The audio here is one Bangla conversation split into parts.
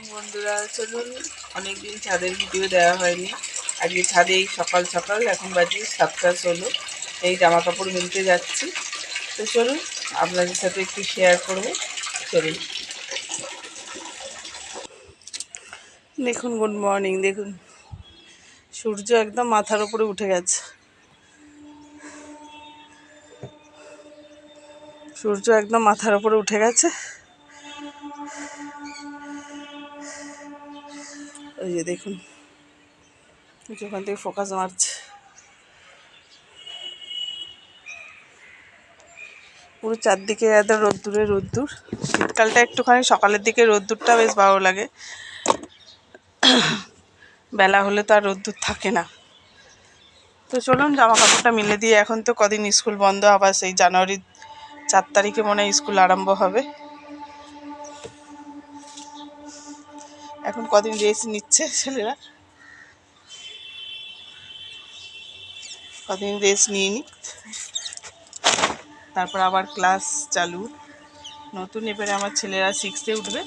বন্ধুরা চলুন, অনেকদিন ছাদের ভিডিও দেওয়া হয়নি। আজকে ছাদে এই সকাল সকাল, এখন বাজে 7:16, এই জামা কাপড় মিলতে যাচ্ছি। তো চলুন আপনাদের সাথে একটু শেয়ার করব। চলুন, দেখুন, গুড মর্নিং। দেখুন, সূর্য একদম মাথার উপরে উঠে গেছে। সূর্য একদম মাথার উপরে উঠে গেছে। ওই যে দেখুন, ওখান থেকে ফোকাস মারছে। পুরো চারদিকে একদম রোদ্দুরে রোদ্দুর। শীতকালটা একটুখানি সকালের দিকে রোদ্দুরটা বেশ ভালো লাগে, বেলা হলে তো আর রোদ্দুর থাকে না। তো চলুন জামা কাপড়টা মিলে দিয়ে, এখন তো কদিন স্কুল বন্ধ, আবার সেই জানুয়ারি 4 তারিখে মনে হয় স্কুল আরম্ভ হবে। এখন কদিন রেস্ট নিচ্ছে ছেলেরা, কদিন রেস্ট নিয়ে নিক, তারপর আবার ক্লাস চালু। নতুন এবারে আমার ছেলেরা 6-এ উঠবে।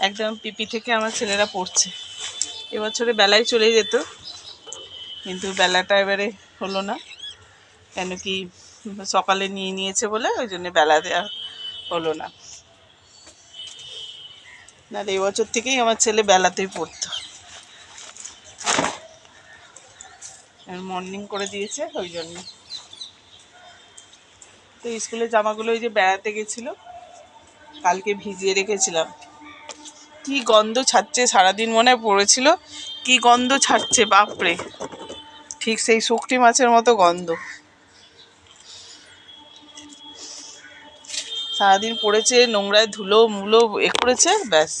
একদম পিপি থেকে আমার ছেলেরা পড়ছে। এবছরে বেলায় চলে যেত, কিন্তু বেলাটা এবারে হলো না, কেন কি সকালে নিয়ে নিয়েছে বলে, ওই জন্য বেলা দেওয়া হলো না। নাহলে এবছর থেকেই আমার ছেলে বেলাতেই পড়তো। মর্নিং করে দিয়েছে ওই জন্য। তো স্কুলের জামাগুলো ওই যে বেড়াতে গেছিলো, কালকে ভিজিয়ে রেখেছিলাম। কি গন্ধ ছাড়ছে, সারাদিন মনে পড়েছিল, কি গন্ধ ছাড়ছে বাপরে, ঠিক সেই শুকটি মাছের মতো গন্ধ। সারাদিন পড়েছে, নোংরায় ধুলো মুলো করেছে, ব্যাস।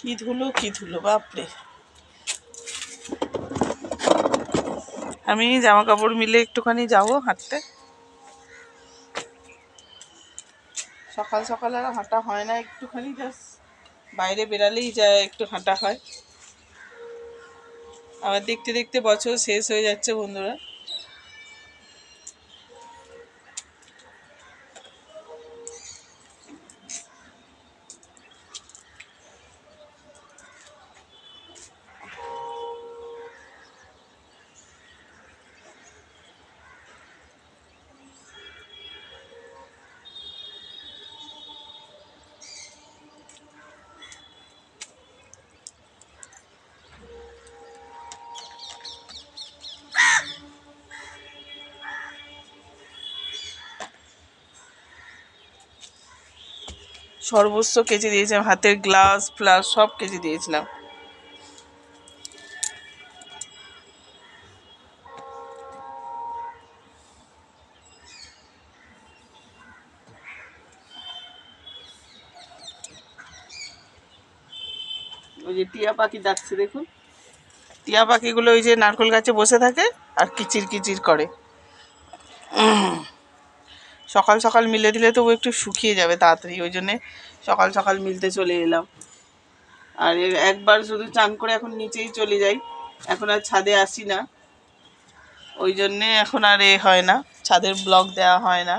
কি ধুলো, কি ধুলো বাপরে। আমি জামা কাপড় মিলে একটুখানি যাবো হাঁটতে। সকাল সকাল আর হাঁটা হয় না, একটুখানি জাস্ট বাইরে বেরালেই যায়, একটু হাঁটা হয়। আবার দেখতে দেখতে বছর শেষ হয়ে যাচ্ছে বন্ধুরা। সর্বস্ব কেচে দিয়েছিলাম, হাতের গ্লাস ফ্লাস সব কেচে দিয়েছিলাম। ওই যে টিয়া পাখি ডাকছে দেখুন, টিয়া পাখিগুলো ওই যে নারকেল গাছে বসে থাকে আর কিচির কিচির করে। সকাল সকাল মিলে দিলে তো ও একটু শুকিয়ে যাবে তাড়াতাড়ি, ওই জন্যে সকাল সকাল মিলতে চলে এলাম। আর একবার শুধু চান করে এখন নিচেই চলে যাই, এখন আর ছাদে আসি না, ওই জন্যে এখন আর হয় না, ছাদের ব্লক দেওয়া হয় না।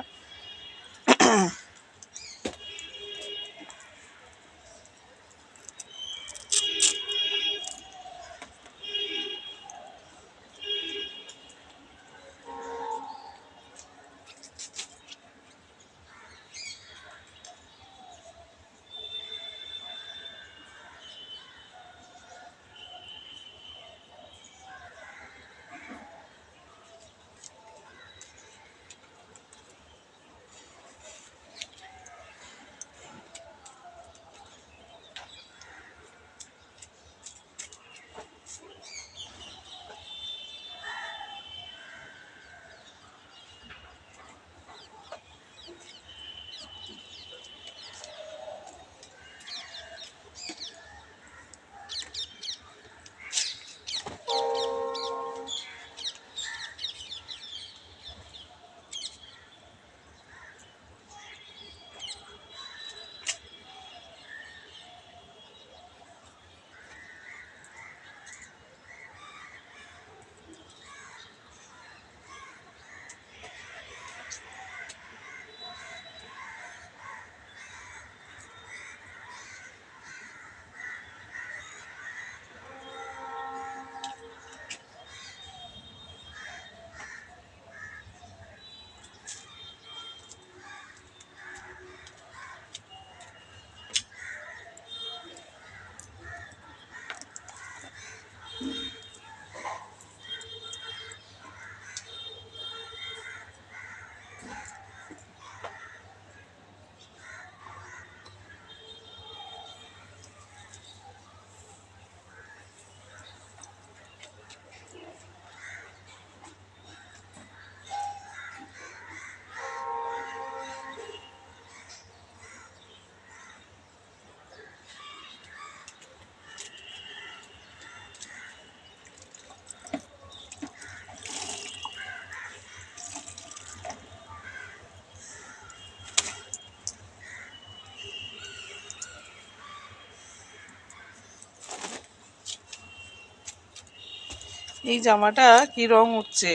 এই জামাটা কি রং উঠছে।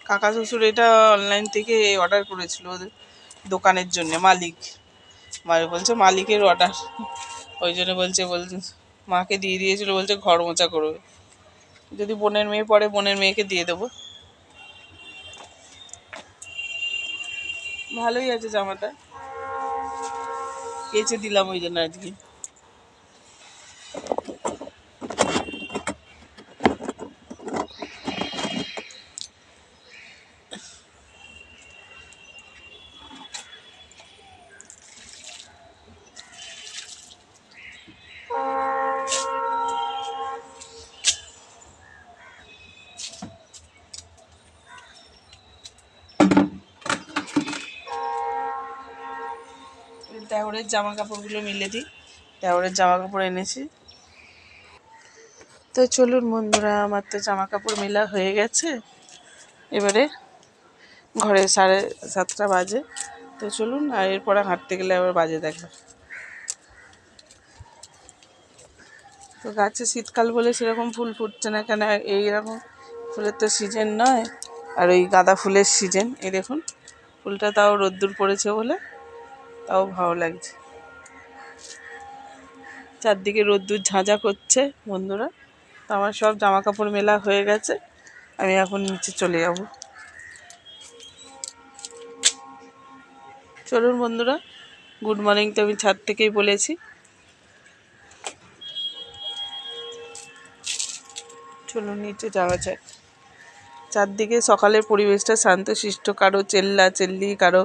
কাকা শ্বশুর এটা অনলাইন থেকে অর্ডার করেছিল ওদের দোকানের জন্য। মালিক বলছে মালিকের অর্ডার, ওই জন্য বলছে মাকে দিয়ে দিয়েছিল, বলছে ঘর মোছা করবে। যদি বোনের মেয়ে পড়ে বোনের মেয়েকে দিয়ে দেবো। ভালোই আছে জামাটা, কেচে দিলাম ওই জন্য আজকে। দেওরের জামা কাপড়গুলো মিলে দিই, দেওরের জামা কাপড় এনেছি। তো চলুন বন্ধুরা, আমার তো জামা কাপড় মেলা হয়ে গেছে। এবারে ঘরে 7:30 বাজে। তো চলুন, আর এরপরে হাঁটতে গেলে আবার বাজে দেখবে। তো গাছে শীতকাল বলে সেরকম ফুল ফুটছে না, কেন এইরকম ফুলের তো সিজন নয়। আর ওই গাঁদা ফুলের সিজন, এই দেখুন ফুলটা তাও রোদ্দুর পড়েছে বলে তাও ভালো লাগছে। চারদিকে রোদ্দুর ঝাঁঝা করছে বন্ধুরা। তো আমার সব জামা কাপড় মেলা হয়ে গেছে, আমি এখন নিচে চলে যাব। চলুন বন্ধুরা, গুড মর্নিং তো আমি ছাদ থেকেই বলেছি। চলুন নিচে যাওয়া যায়। চারদিকে সকালের পরিবেশটা শান্তশিষ্ট, কারো চেল্লা চেল্লি, কারো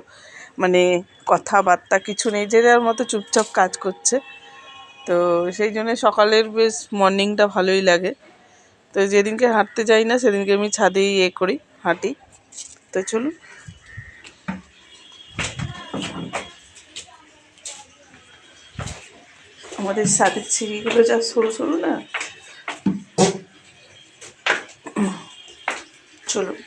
মানে কথাবার্তা কিছু নেই, যে যার মতো চুপচাপ কাজ করছে। তো সেই জন্য সকালের বেশ মর্নিংটা ভালোই লাগে। তো যেদিনকে হাঁটতে যাই না সেদিনকে আমি ছাদেই করি, হাঁটি। তো চলুন, আমাদের ছাদের সিঁড়িগুলো যা সরু সরু না। চলুন,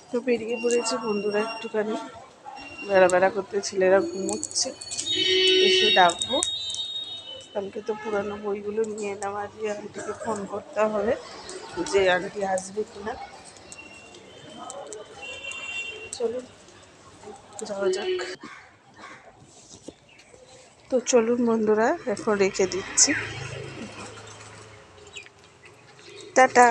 তো বেরিয়ে পড়েছে বন্ধুরা, একটুখানি বেড়া করতে। ছেলেরা ঘুমোচ্ছে, এসে ডাকবো। কালকে তো পুরানো বইগুলো নিয়ে এলাম, আজকে আন্টিকে ফোন করতে হবে যে আন্টি আসবে কিনা। চলুন যাওয়া যাক। তো চলুন বন্ধুরা, এখন রেখে দিচ্ছি, টাটা।